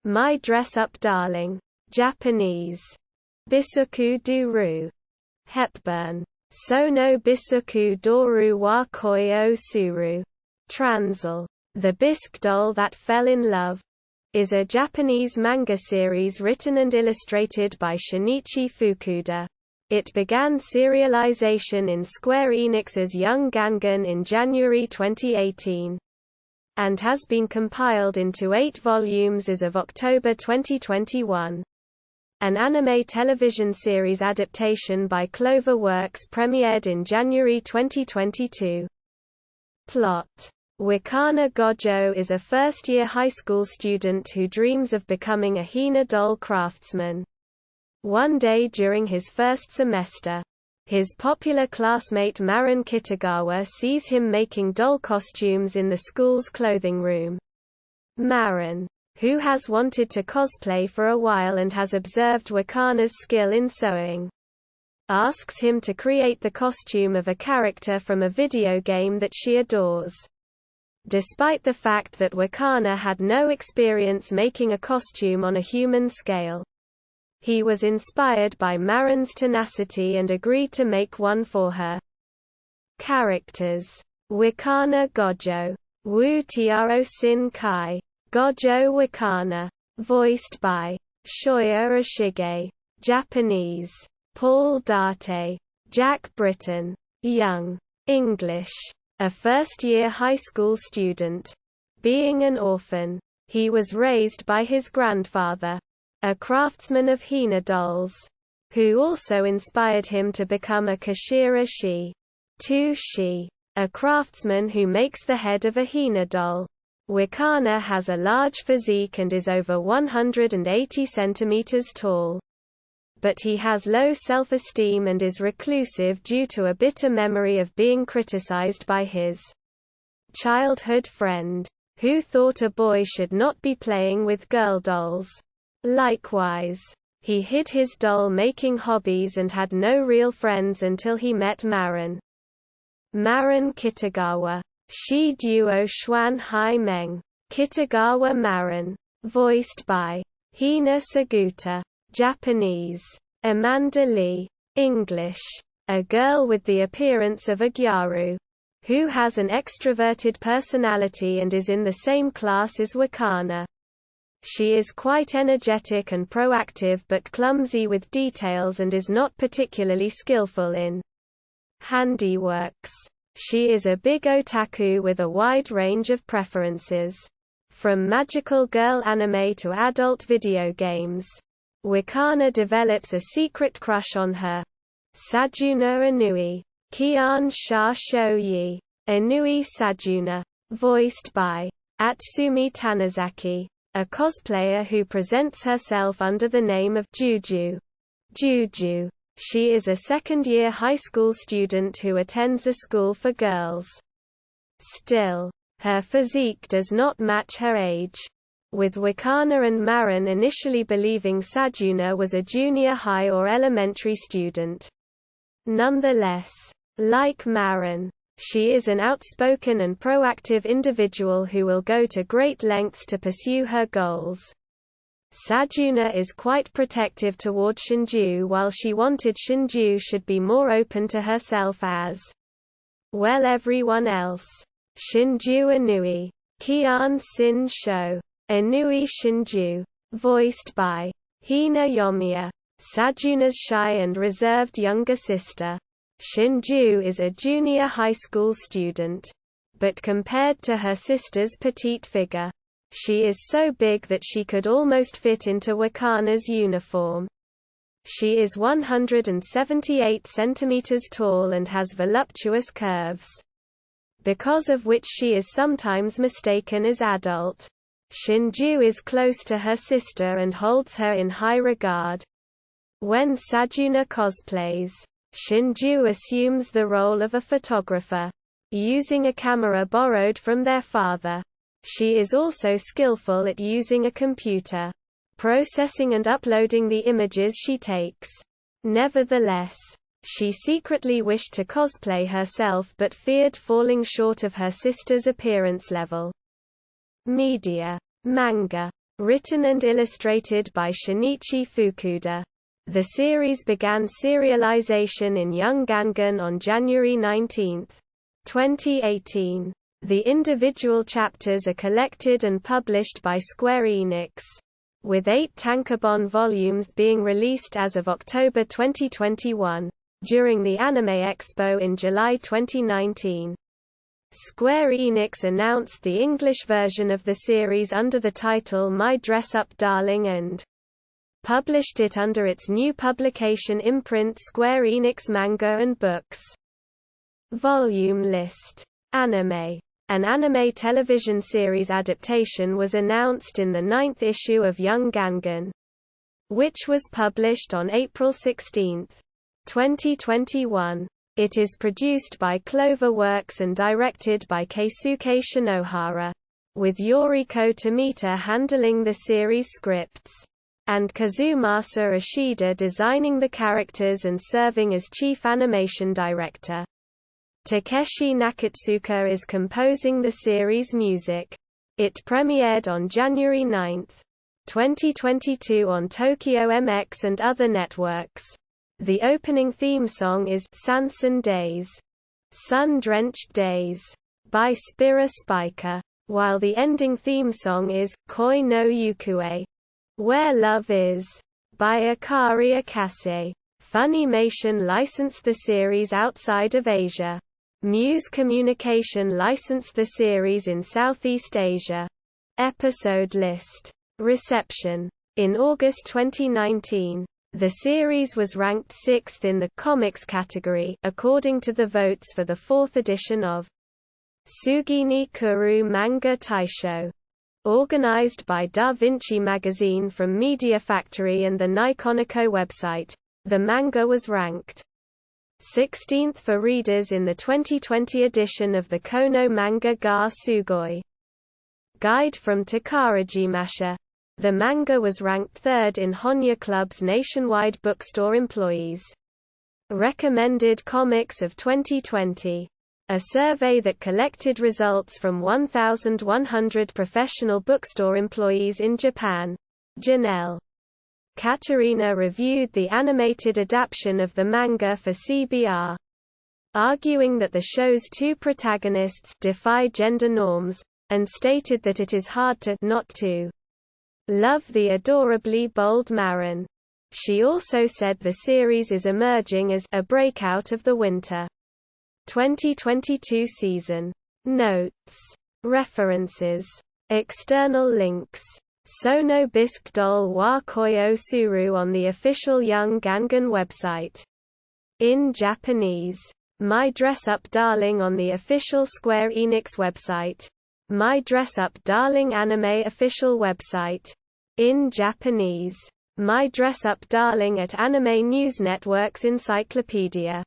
My Dress-Up Darling, Japanese. Bisuku Duru. Hepburn. Sono Bisuku Doru wa Koi o Suru. Transl. The Bisque Doll That Fell in Love is a Japanese manga series written and illustrated by Shinichi Fukuda. It began serialization in Square Enix's Young Gangan in January 2018, and has been compiled into 8 volumes as of October 2021. An anime television series adaptation by Clover Works premiered in January 2022. Plot. Wakana Gojo is a first-year high school student who dreams of becoming a Hina doll craftsman. One day during his first semester, his popular classmate Marin Kitagawa sees him making doll costumes in the school's clothing room. Marin, who has wanted to cosplay for a while and has observed Wakana's skill in sewing, asks him to create the costume of a character from a video game that she adores. Despite the fact that Wakana had no experience making a costume on a human scale, he was inspired by Marin's tenacity and agreed to make one for her. Characters: Wakana Gojo, Wu Tiaro Sin Kai, Gojo Wakana, voiced by Shoya Ishige, Japanese, Paul Date, Jack Britton, Young, English. A first-year high school student. Being an orphan, he was raised by his grandfather, a craftsman of Hina dolls, who also inspired him to become a Kashira Shi, a craftsman who makes the head of a Hina doll. Wakana has a large physique and is over 180 centimeters tall. But he has low self-esteem and is reclusive due to a bitter memory of being criticized by his childhood friend, who thought a boy should not be playing with girl dolls. Likewise, he hid his doll-making hobbies and had no real friends until he met Marin. Marin Kitagawa, Shi Duo Xuan Hai Meng, Kitagawa Marin, voiced by Hina Saguta, Japanese, Amanda Lee, English, a girl with the appearance of a gyaru, who has an extroverted personality and is in the same class as Wakana. She is quite energetic and proactive but clumsy with details and is not particularly skillful in handiworks. She is a big otaku with a wide range of preferences, from magical girl anime to adult video games. Wakana develops a secret crush on her Sajuna Inui, Kian Sha Shouyi, Inui Sajuna, voiced by Atsumi Tanizaki, a cosplayer who presents herself under the name of Juju. She is a second-year high school student who attends a school for girls. Still, her physique does not match her age, with Wakana and Marin initially believing Sajuna was a junior high or elementary student. Nonetheless, like Marin, she is an outspoken and proactive individual who will go to great lengths to pursue her goals. Sajuna is quite protective toward Shinju while she wanted Shinju should be more open to herself as well everyone else. Shinju Inui, Kian Sin Sho, Inui Shinju, voiced by Hina Yomiya, Sajuna's shy and reserved younger sister. Shinju is a junior high school student, but compared to her sister's petite figure, she is so big that she could almost fit into Wakana's uniform. She is 178 centimeters tall and has voluptuous curves, because of which she is sometimes mistaken as adult. Shinju is close to her sister and holds her in high regard. When Sajuna cosplays, Shinju assumes the role of a photographer, using a camera borrowed from their father. She is also skillful at using a computer, processing and uploading the images she takes. Nevertheless, she secretly wished to cosplay herself but feared falling short of her sister's appearance level. Media. Manga. Written and illustrated by Shinichi Fukuda. The series began serialization in Young Gangan on January 19, 2018. The individual chapters are collected and published by Square Enix, with 8 tankobon volumes being released as of October 2021, during the Anime Expo in July 2019. Square Enix announced the English version of the series under the title My Dress Up Darling and published it under its new publication imprint Square Enix Manga and Books. Volume list. Anime. An anime television series adaptation was announced in the 9th issue of Young Gangan, which was published on April 16, 2021. It is produced by Clover Works and directed by Keisuke Shinohara, with Yoriko Tomita handling the series scripts, and Kazumasa Ishida designing the characters and serving as chief animation director. Takeshi Nakatsuka is composing the series music. It premiered on January 9, 2022 on Tokyo MX and other networks. The opening theme song is Sansan Days, Sun-Drenched Days, by Spira Spiker, while the ending theme song is Koi no Yukue, Where Love Is, by Akari Akase. Funimation licensed the series outside of Asia. Muse Communication licensed the series in Southeast Asia. Episode list. Reception. In August 2019, the series was ranked 6th in the comics category according to the votes for the 4th edition of Tsugini Kuru Manga Taisho, organized by Da Vinci Magazine from Media Factory and the Nikoniko website. The manga was ranked 16th for readers in the 2020 edition of the Kono Manga ga Sugoi Guide from Takarajimasha. The manga was ranked 3rd in Honya Club's nationwide bookstore employees' recommended comics of 2020. A survey that collected results from 1,100 professional bookstore employees in Japan. Janelle Katerina reviewed the animated adaptation of the manga for CBR, arguing that the show's 2 protagonists defy gender norms, and stated that it is hard to not to love the adorably bold Marin. She also said the series is emerging as a breakout of the winter 2022 season. Notes. References. External links. Sono Bisque Dol wa Koyo Suru on the official Young Gangan website. In Japanese. My Dress Up Darling on the official Square Enix website. My Dress Up Darling anime official website. In Japanese. My Dress Up Darling at Anime News Network's Encyclopedia.